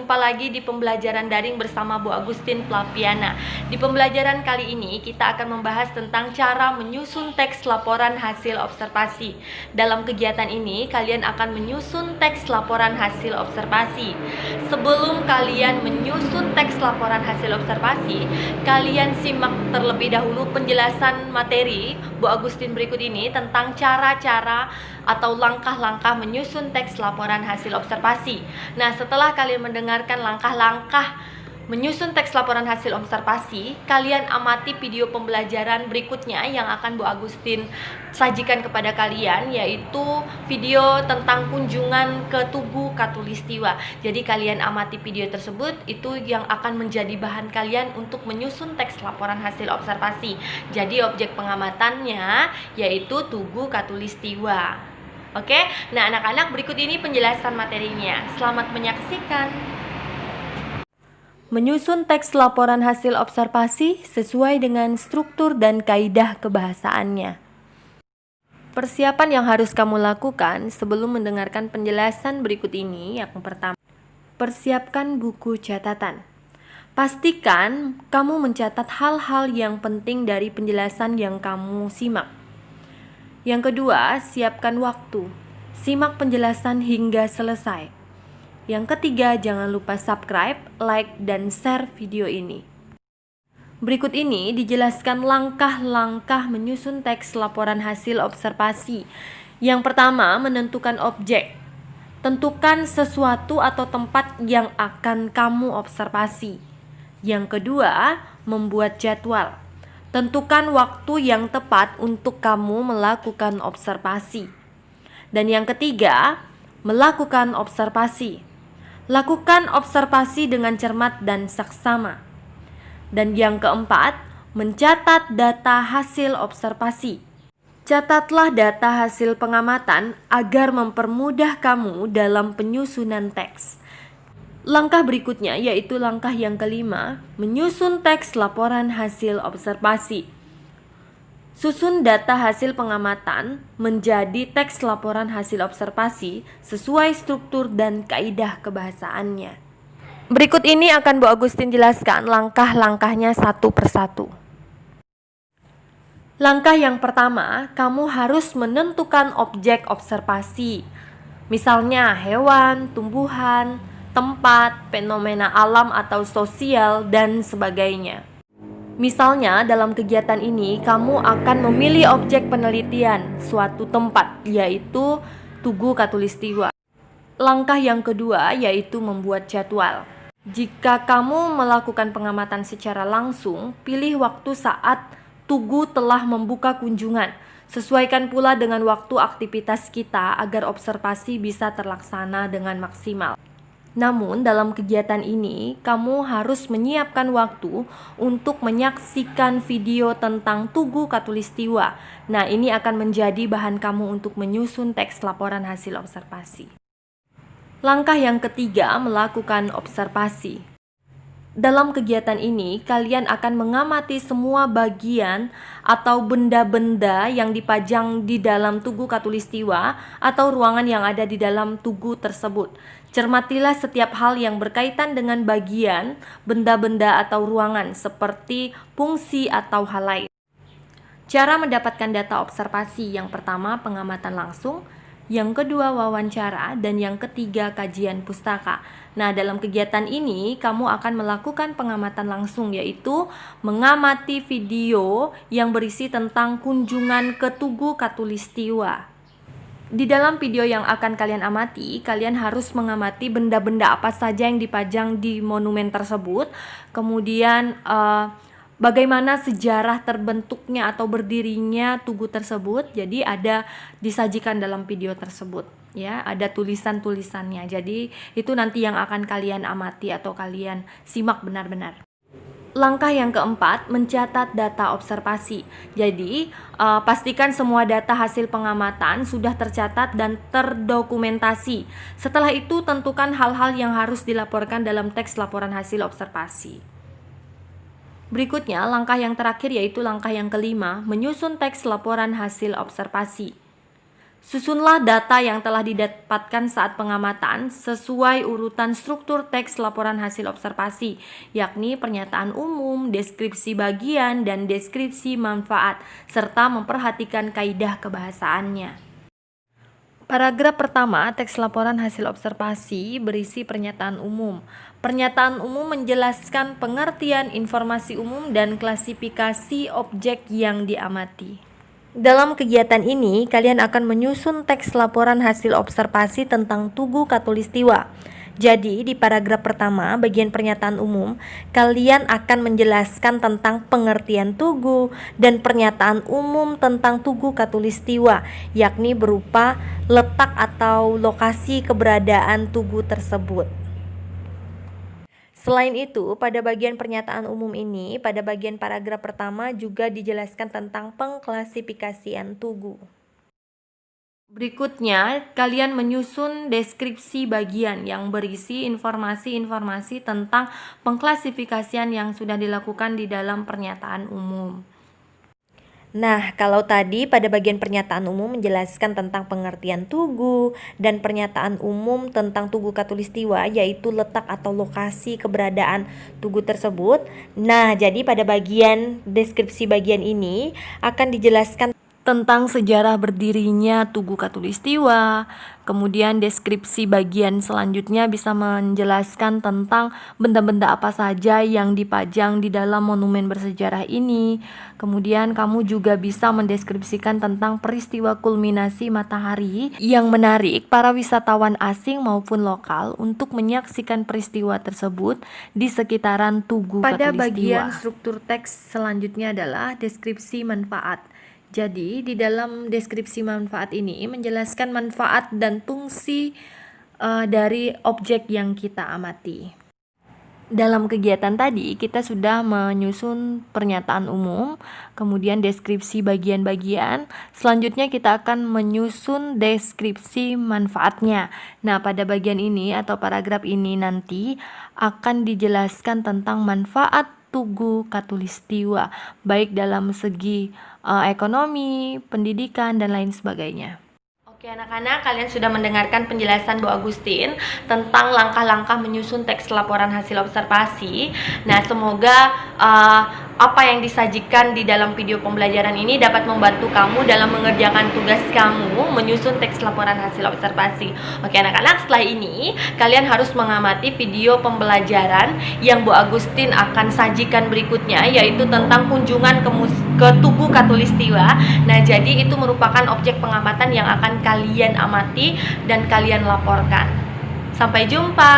Jumpa lagi di pembelajaran daring bersama Bu Agustin Plaviana. Di pembelajaran kali ini kita akan membahas tentang cara menyusun teks laporan hasil observasi. Dalam kegiatan ini kalian akan menyusun teks laporan hasil observasi. Sebelum kalian menyusun teks laporan hasil observasi, kalian simak terlebih dahulu penjelasan materi Bu Agustin berikut ini tentang cara-cara atau langkah-langkah menyusun teks laporan hasil observasi. Nah, setelah kalian mendengarkan langkah-langkah menyusun teks laporan hasil observasi, kalian amati video pembelajaran berikutnya yang akan Bu Agustin sajikan kepada kalian, yaitu video tentang kunjungan ke Tugu Katulistiwa. Jadi kalian amati video tersebut, itu yang akan menjadi bahan kalian untuk menyusun teks laporan hasil observasi. Jadi objek pengamatannya yaitu Tugu Katulistiwa. Oke, nah anak-anak, berikut ini penjelasan materinya. Selamat menyaksikan. Menyusun teks laporan hasil observasi sesuai dengan struktur dan kaidah kebahasaannya. Persiapan yang harus kamu lakukan sebelum mendengarkan penjelasan berikut ini. Yang pertama, persiapkan buku catatan. Pastikan kamu mencatat hal-hal yang penting dari penjelasan yang kamu simak. Yang kedua, siapkan waktu. Simak penjelasan hingga selesai. Yang ketiga, jangan lupa subscribe, like, dan share video ini. Berikut ini dijelaskan langkah-langkah menyusun teks laporan hasil observasi. Yang pertama, menentukan objek. Tentukan sesuatu atau tempat yang akan kamu observasi. Yang kedua, membuat jadwal. Tentukan waktu yang tepat untuk kamu melakukan observasi. Dan yang ketiga, melakukan observasi. Lakukan observasi dengan cermat dan saksama. Dan yang keempat, mencatat data hasil observasi. Catatlah data hasil pengamatan agar mempermudah kamu dalam penyusunan teks. Langkah berikutnya yaitu langkah yang kelima, menyusun teks laporan hasil observasi. Susun data hasil pengamatan menjadi teks laporan hasil observasi sesuai struktur dan kaidah kebahasaannya. Berikut ini akan Bu Agustin jelaskan langkah-langkahnya satu persatu. Langkah yang pertama, kamu harus menentukan objek observasi. Misalnya hewan, tumbuhan, tempat, fenomena alam atau sosial, dan sebagainya. Misalnya dalam kegiatan ini kamu akan memilih objek penelitian suatu tempat, yaitu Tugu Katulistiwa. Langkah yang kedua yaitu membuat jadwal. Jika kamu melakukan pengamatan secara langsung, pilih waktu saat Tugu telah membuka kunjungan. Sesuaikan pula dengan waktu aktivitas kita agar observasi bisa terlaksana dengan maksimal. Namun dalam kegiatan ini kamu harus menyiapkan waktu untuk menyaksikan video tentang Tugu Katulistiwa. Nah, ini akan menjadi bahan kamu untuk menyusun teks laporan hasil observasi. Langkah yang ketiga, melakukan observasi. Dalam kegiatan ini, kalian akan mengamati semua bagian atau benda-benda yang dipajang di dalam Tugu Katulistiwa atau ruangan yang ada di dalam tugu tersebut. Cermatilah setiap hal yang berkaitan dengan bagian, benda-benda atau ruangan seperti fungsi atau hal lain. Cara mendapatkan data observasi: yang pertama, pengamatan langsung, yang kedua, wawancara, dan yang ketiga, kajian pustaka. Nah, dalam kegiatan ini kamu akan melakukan pengamatan langsung, yaitu mengamati video yang berisi tentang kunjungan ke Tugu Katulistiwa. Di dalam video yang akan kalian amati, kalian harus mengamati benda-benda apa saja yang dipajang di monumen tersebut. Kemudian bagaimana sejarah terbentuknya atau berdirinya tugu tersebut. Jadi ada disajikan dalam video tersebut, ya, ada tulisan-tulisannya. Jadi itu nanti yang akan kalian amati atau kalian simak benar-benar. Langkah yang keempat, mencatat data observasi. Jadi pastikan semua data hasil pengamatan sudah tercatat dan terdokumentasi. Setelah itu tentukan hal-hal yang harus dilaporkan dalam teks laporan hasil observasi. Berikutnya, langkah yang terakhir yaitu langkah yang kelima, menyusun teks laporan hasil observasi. Susunlah data yang telah didapatkan saat pengamatan sesuai urutan struktur teks laporan hasil observasi, yakni pernyataan umum, deskripsi bagian, dan deskripsi manfaat, serta memperhatikan kaidah kebahasaannya. Paragraf pertama, teks laporan hasil observasi berisi pernyataan umum. Pernyataan umum menjelaskan pengertian informasi umum dan klasifikasi objek yang diamati. Dalam kegiatan ini, kalian akan menyusun teks laporan hasil observasi tentang Tugu Katulistiwa. Jadi, di paragraf pertama, bagian pernyataan umum, kalian akan menjelaskan tentang pengertian tugu dan pernyataan umum tentang Tugu Katulistiwa, yakni berupa letak atau lokasi keberadaan tugu tersebut. Selain itu, pada bagian pernyataan umum ini, pada bagian paragraf pertama juga dijelaskan tentang pengklasifikasian tugu. Berikutnya, kalian menyusun deskripsi bagian yang berisi informasi-informasi tentang pengklasifikasian yang sudah dilakukan di dalam pernyataan umum. Nah, kalau tadi pada bagian pernyataan umum menjelaskan tentang pengertian tugu dan pernyataan umum tentang Tugu Katulistiwa, yaitu letak atau lokasi keberadaan tugu tersebut. Nah, jadi pada bagian deskripsi bagian ini akan dijelaskan tentang sejarah berdirinya Tugu Katulistiwa. Kemudian deskripsi bagian selanjutnya bisa menjelaskan tentang benda-benda apa saja yang dipajang di dalam monumen bersejarah ini. Kemudian kamu juga bisa mendeskripsikan tentang peristiwa kulminasi matahari yang menarik para wisatawan asing maupun lokal untuk menyaksikan peristiwa tersebut di sekitaran Tugu Katulistiwa. Pada bagian struktur teks selanjutnya adalah deskripsi manfaat. Jadi, di dalam deskripsi manfaat ini menjelaskan manfaat dan fungsi dari objek yang kita amati. Dalam kegiatan tadi, kita sudah menyusun pernyataan umum, kemudian deskripsi bagian-bagian. Selanjutnya kita akan menyusun deskripsi manfaatnya. Nah, pada bagian ini atau paragraf ini nanti akan dijelaskan tentang manfaat Tugu Katulistiwa, baik dalam segi ekonomi, pendidikan, dan lain sebagainya. Oke anak-anak, kalian sudah mendengarkan penjelasan Bu Agustin tentang langkah-langkah menyusun teks laporan hasil observasi. Nah, semoga apa yang disajikan di dalam video pembelajaran ini dapat membantu kamu dalam mengerjakan tugas kamu menyusun teks laporan hasil observasi. Oke anak-anak, setelah ini kalian harus mengamati video pembelajaran yang Bu Agustin akan sajikan berikutnya, yaitu tentang kunjungan ke Tugu Katulistiwa. Nah, jadi itu merupakan objek pengamatan yang akan kalian amati dan kalian laporkan. Sampai jumpa.